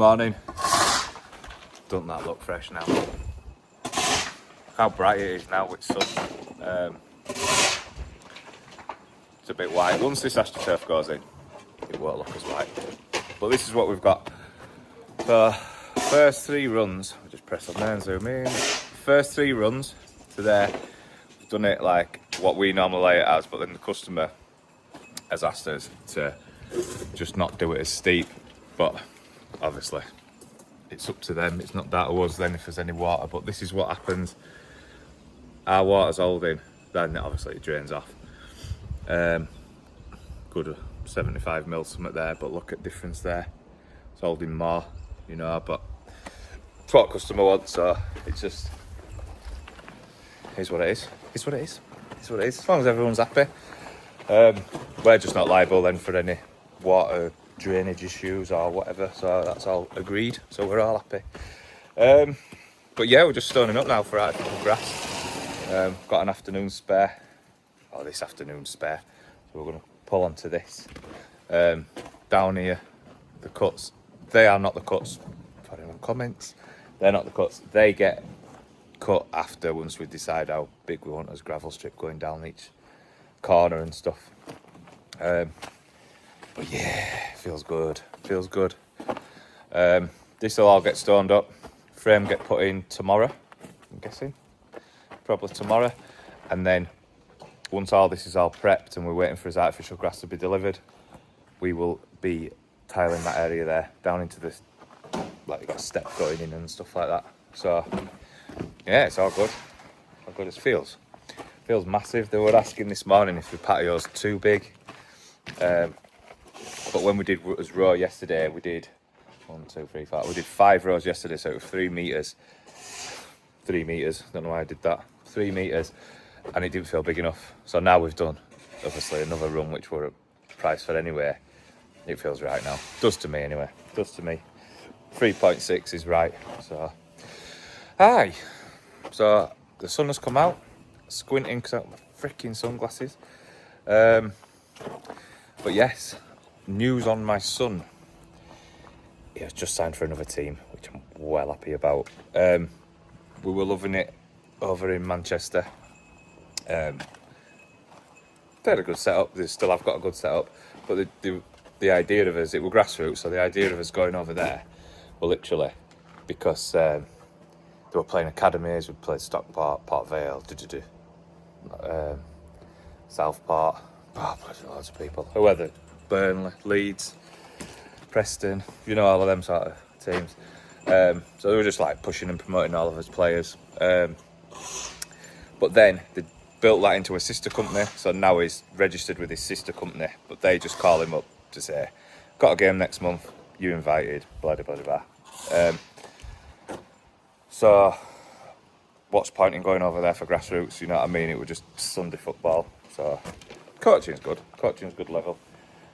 morning. Doesn't that look fresh now? Look how bright it is now with sun. It's a bit white. Once this AstroTurf goes in, it won't look as white. But this is what we've got. The first 3 runs, I'll just press on there and zoom in. First 3 runs to there, we've done it like what we normally lay it as, but then the customer has asked us to just not do it as steep. But obviously, it's up to them. It's not down to us then if there's any water. But this is what happens. Our water's holding, then obviously it drains off. Good 75 mil something there, but look at difference there. It's holding more, you know, but it's what a customer wants, so it's just, here's what it is. It's what it is. It's what it is. As long as everyone's happy. We're just not liable then for any water drainage issues or whatever, so that's all agreed, so we're all happy. But yeah, we're just stoning up now for artificial grass. Got an afternoon spare, or this afternoon spare, so we're going to pull onto this. Down here, the cuts, they are not the cuts, for anyone comments, they're not the cuts, they get cut after once we decide how big we want as gravel strip going down each corner and stuff. But yeah, feels good, feels good. This will all get stoned up, frame get put in tomorrow, I'm guessing, probably tomorrow, and then once all this is all prepped and we're waiting for his artificial grass to be delivered, we will be tiling that area there down into this, like, you got a step going in and stuff like that. So yeah, it's all good. How good it feels. Feels massive. They were asking this morning if the patio's too big. But when we did as row yesterday, we did 1, 2, 3, 4. We did 5 rows yesterday, so it was 3 meters. 3 meters. Don't know why I did that. 3 meters, and it didn't feel big enough. So now we've done, obviously, another run which we're priced for anyway. It feels right now. Does to me anyway. Does to me. 3.6 is right. So, aye. So the sun has come out. Squinting because I've got my freaking sunglasses. But yes, news on my son. He has just signed for another team, which I'm well happy about. We were loving it over in Manchester. They had a good setup. They still have got a good setup, but the idea of us, it was grassroots. So the idea of us going over there, well, literally, because they were playing academies. We played Stockport, Port Vale, Southport. Oh, loads of people. Who are they? Burnley, Leeds, Preston. You know, all of them sort of teams. So they were just like pushing and promoting all of us players. But then they built that into a sister company, so now he's registered with his sister company, but they just call him up to say, got a game next month, you invited, blah, blah, blah, blah. So what's the point in going over there for grassroots, you know what I mean? It was just Sunday football, so coaching's good level.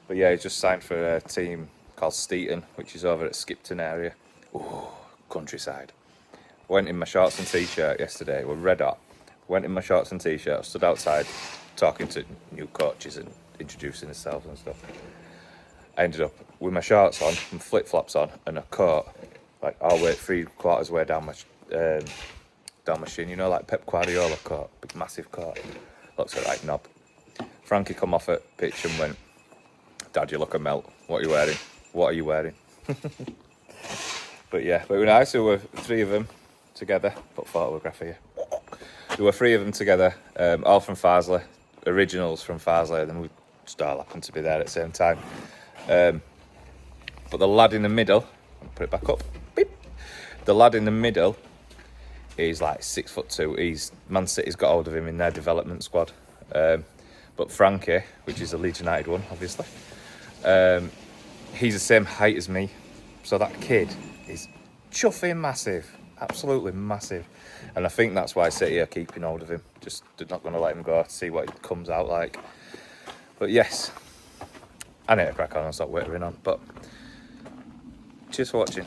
But yeah, he's just signed for a team called Steeton, which is over at Skipton area. Ooh, countryside. Went in my shorts and t-shirt yesterday, we're red hot. Went in my shorts and t-shirt, stood outside talking to new coaches and introducing ourselves and stuff. I ended up with my shorts on and flip-flops on and a coat, like all the way 3/4 way down my shin, you know, like Pep Guardiola coat, big massive coat. Looks a right knob. Frankie come off at pitch and went, Dad, you look a melt. What are you wearing? What are you wearing? But yeah, but it was nice. There were 3 of them together. Put photograph here. There were 3 of them together, all from Farsley, originals from Farsley, and then we just all happened to be there at the same time. But the lad in the middle, I'll put it back up. Beep. The lad in the middle is like 6'2". Man City's got hold of him in their development squad. But Frankie, which is a Leeds United one, obviously, he's the same height as me. So that kid is chuffing massive, absolutely massive. And I think that's why City are keeping hold of him. Just they're not going to let him go to see what it comes out like. But yes, I need to crack on and stop waiting on. But cheers for watching.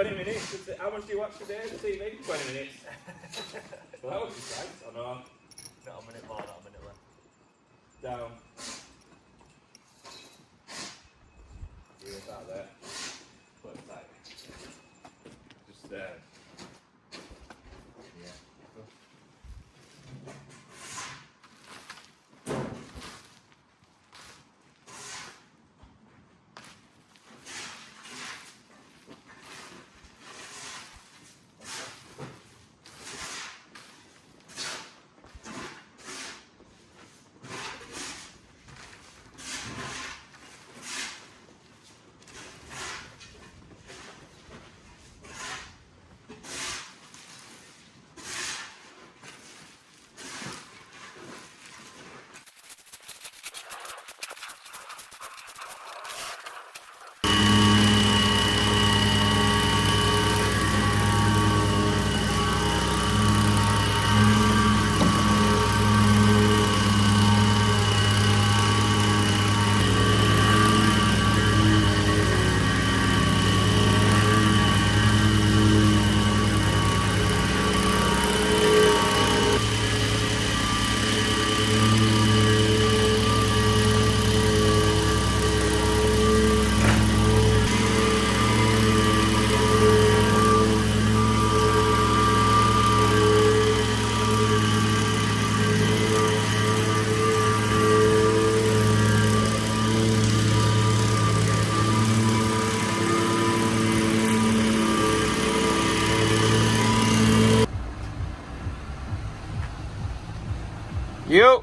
20 minutes. How much do you watch today on TV? 20 minutes. Well, that would be right. I know. Not a minute more, not a minute left. Down. Yeah, that there. Put it tight. Just there. Yeah. You.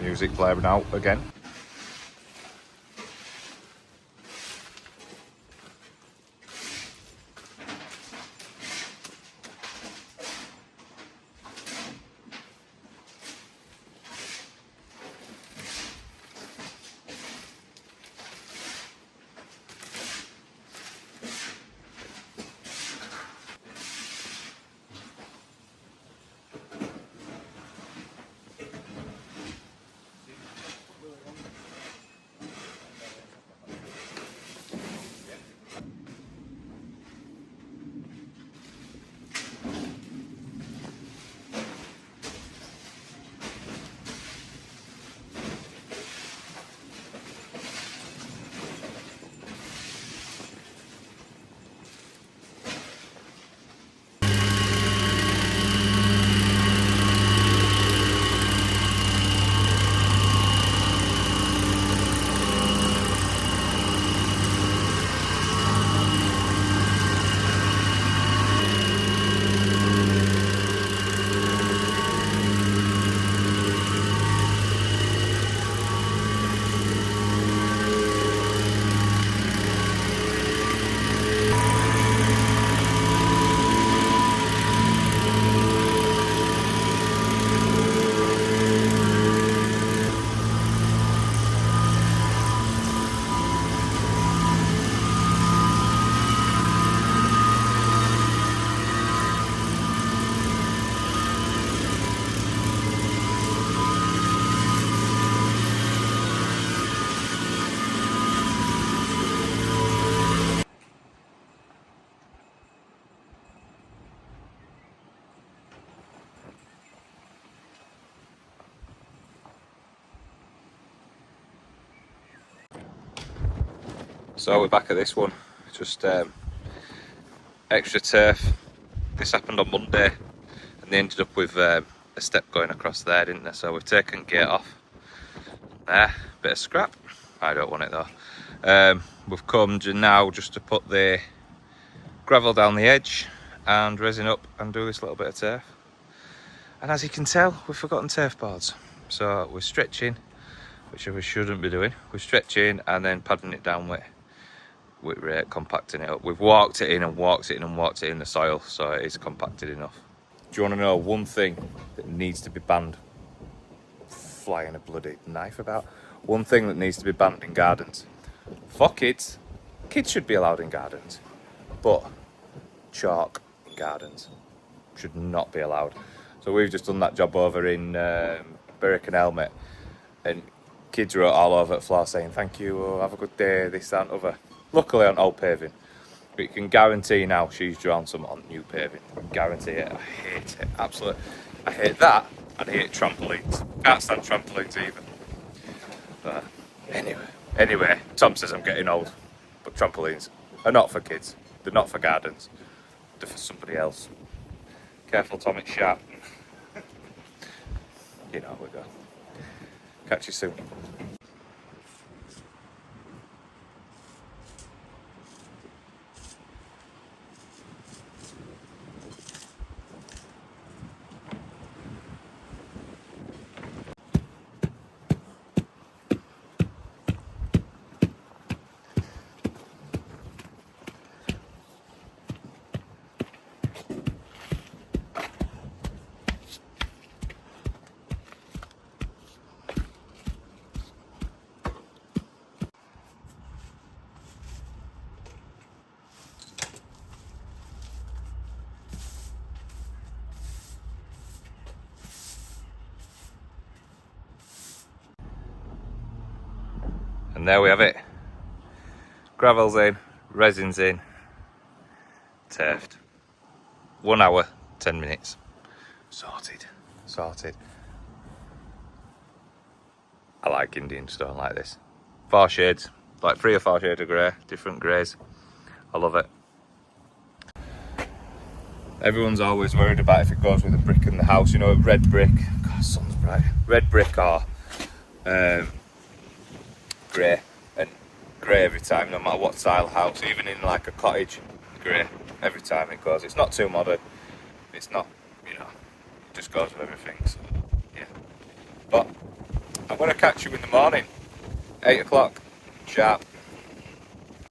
Music blaring out again. So we're back at this one, just extra turf. This happened on Monday and they ended up with a step going across there, didn't they? So we've taken gate off there, bit of scrap, I don't want it though. We've come now just to put the gravel down the edge and resin up and do this little bit of turf. And as you can tell, we've forgotten turf boards, so we're stretching, which we shouldn't be doing. We're stretching and then padding it down with compacting it up. We've walked it in and walked it in and walked it in the soil, so it is compacted enough. Do you want to know one thing that needs to be banned? Flying a bloody knife about. One thing that needs to be banned in gardens. For kids, kids should be allowed in gardens, but chalk in gardens should not be allowed. So we've just done that job over in Berwick and Helmet, and Kids wrote all over the floor saying thank you, oh, have a good day, this, that and other. Luckily on old paving. But you can guarantee now she's drawn some on new paving. Guarantee it. I hate it. Absolutely. I hate that and I hate trampolines. Can't stand trampolines either. But anyway, Tom says I'm getting old. But trampolines are not for kids. They're not for gardens. They're for somebody else. Careful, Tom, it's sharp. You know how we go. Catch you soon. And there we have it. Gravel's in, resin's in, turfed. 1 hour, 10 minutes. Sorted. I like Indian stone like this. 4 shades, like 3 or 4 shades of grey, different greys. I love it. Everyone's always worried about if it goes with a brick in the house, you know, red brick. God, sun's bright. Red brick or grey, and grey every time, no matter what style house, even in like a cottage, grey every time it goes. It's not too modern, it's not, you know, it just goes with everything, so yeah. But I'm going to catch you in the morning, 8 o'clock sharp.